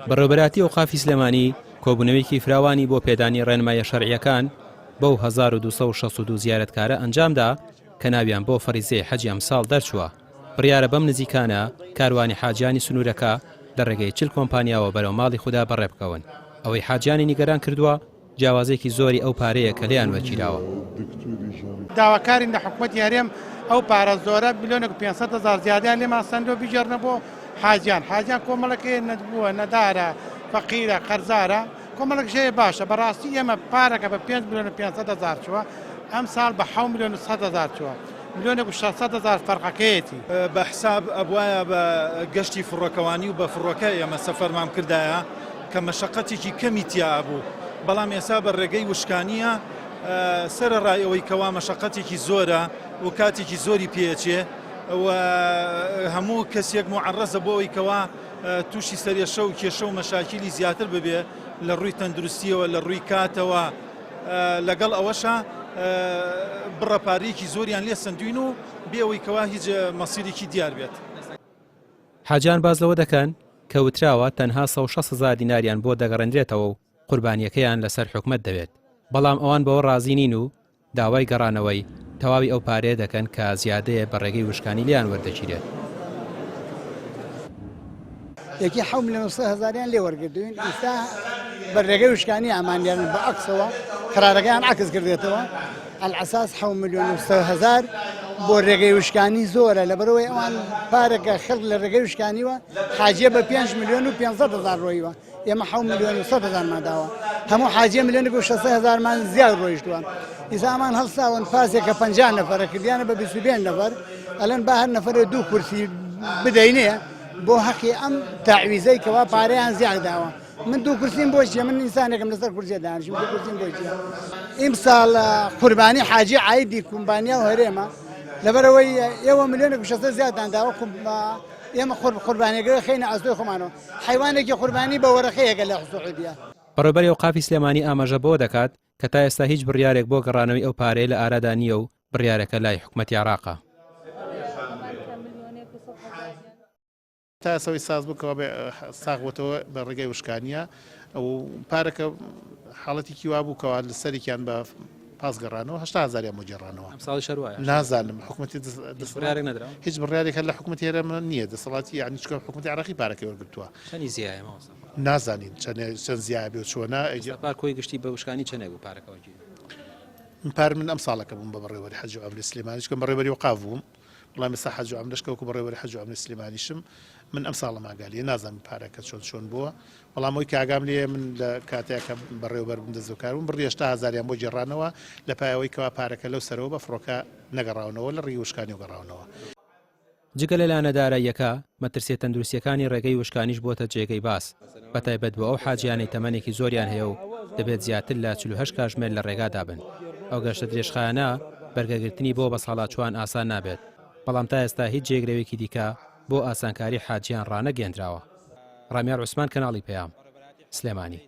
بەڕێوەبەراتی ئەوقافی سلێمانی کۆبوونەوەیەکی فراوانی بۆ پێدانی ڕێنمایە شەرعیەکان بەو 1262 زیارەتکارە ئەنجامدا کە ناویان بۆ فەریزەی حەجی ئەمساڵ دەرچووە. بڕیارە بەم نزیکانە کاروانی حاجیانی سنوورەکە لە ڕێگەی 40 کۆمپانیاوە بەرەو ماڵی خوددا بەڕێبکەون. ئەوەی حاجیانی نیگەران کردووە جیاوازێکی زۆری ئەو پارەیە کە لێیان وەرگیراوە. داواکارین لە حکوومەت یاریێم ئەو پارە زۆرە ملیۆنێک 500,000 زیادیان لێمان سندۆ بیژێڕنە بۆ حاجیان کۆمەڵەکەی نەبووە نەدارە فەقیرە قەرزارە کۆمەڵێکشەیە باشە بەڕاستی ئێمە پارەکە بە 5 ملیۆن 500,000 چووە ئەم ساڵ بە 7 ملیۆن 100,000 چووە ملیۆنێک 600,000 فەرقەکەیەتی بە حساب ئەبوایە بە گەشتی فڕۆکەوانی و بە فڕۆکە ئێمە سەفەرمان کردایە کە مەشەقەتێکی کەمی تیا بوو بەڵام ئێستا بە ڕێگەی وشکانیە سەرەڕای ئەوەی کەوا مەشەقەتێکی زۆرە و کاتێکی زۆری پێچێ و هەموو کەسێک معەڕەزە بۆ ئەوەی کەوا تووشی سەرێشە و کێشە و مەشاکیلی زیاتر ببێ لە ڕووی تەندروستیەوە لە ڕووی کاتەوە لەگەڵ ئەوەشە بڕەپارێکی زۆریان لێ سندوین و بێەوەی کەوا هیچ مەسیرێکی دیار بێت. حاجیان باز لەوە دەکەن کە وتراوە تەنها 160,000 دیناریان بۆ دەگەڕێنرێتەوە و قوربانیەکەیان لەسەر حکومەت دەوێت بەڵام ئەوان بەوە ڕازی نین و داوای گەڕانەوەی تەواوی ئەو پارەیە دەکەن کە زیادەیە بە ڕێگەی وشکانی لیان وەردەگیرێت. یەکی 7 ملیۆن 100,000 لێ وەرگردوین ئێستا بە ڕێگەی وشکانی ئامانیان بە عەکسەوە قەرارەکەیان عەکس کردێتەوە ئەلعەساس 7 ملیۆن 100,000 بۆ ڕێگەی وشکانی زۆرە لەبەرەوەی ئەوان پارێکە خەڵک لە ڕێگەی وشکانیوە حاجیە بە 5 ملیۆن و 500,000 ڕۆیوە ئێمە 7 ملیۆن و 100,000 ماداوە هەموو حاجیە ملیۆنێک و 600,000 مان زیاد ڕۆیشتووە ئیزامان هەڵساون پاسێکە 50 نەفەرە کردیانە بە 25 نەفەر ئەلەن با هەر نەفەرە 2 کورسی بدەینێ بۆ حەقی ئەم تاعویزەی کەوا پارەیان زیاد داوە من 2 کورسیم بۆچیە من ئینسانێکم لەسەر کورسیە دانیشم 2 کورسیم بۆچیە ئیمساڵ قوربانی حاجی عایدی کۆمپانیا و هەرێمە لەبەرەوەی ئێوە ملیۆنێک و 600 زیادتان داوە ئێمە قوربانیەکە خەینە ئەستۆی خۆمانەوە حیوانێکی قوربانی بە وەرەخەیەکە لە سوعودیە. بەڕێوەبەری ئەوقافی سلێمانی ئاماژە بۆ دەکات کە تا ئێستا هیچ بڕیارێک بۆ گەڕانەوەی ئەو پارەیە لە ئارادا نییە و بڕیارەکە لای حکوومەتی عێراقە. تا ئێستا ساز بووکەوە ساغوتەوە بە ڕێگەی وشکانیە ئەو پارەکە حاڵەتێکی وا بووکەوە لە سەرێکیان بە پاسگەڕانەوە 80,000 بۆ جێڕانەوە نازانم حکوومەتی هیچ بڕیارێک لە حکوومەتی هێرەمە نییە دەسەڵاتی یعنی چکە حکوومەتی عێراقی پارەکەی وەرگرتووە نازانین چەند زیای بێ چۆنە کۆی گشتی بە وشکانی چەندێک بوو پارەکەوەگی پار من ئەم ساڵەکە بووم بە بەڕێوەری حەج و عومرەی سلێمانی چکە بەڕێوەری وەقاف بووم وڵامی ئێستا حەج و عومرەشکە وەکو بەڕێوەری حەج و عومرەی سلێمانیشم من ئەم ساڵە ماگالیە نازانم پارەکە چۆن بووە وەڵامەوەی کە ئاگام لێ من لە کاتێکە بەڕێوەبەر بووم دەستبەکاربووم بڕی 80,000 بۆ جێڕانەوە لە پایەوەی کەوا پارەکە لەو سەرەوە بە فڕۆکە نەگەڕاونەوە لە ڕێی وشکانی و گەڕاونەوە. جگە لە لانەداراییەکە مەترسیە تەندروستیەکانی ڕێگەی وشکانیش بۆتە جێگەی باس بەتایبەت بۆ ئەو حاجیانەی تەمەنێکی زۆریان هەیە و دەبێت زیاتر لە 48 کاتژمێر لە ڕێگادا بن. ئەو گەشتە درێژخایانە بەرگەگرتنی بۆ بە ساڵاتچوان ئاسان نابێت بەڵام تا ئێستا هیچ جێگرەوێکی دیکە بۆ ئاسانکاری حاجیان ڕانەگەێنراوە. ڕامیار عوسمان کەناڵی پەیام سلێمانی.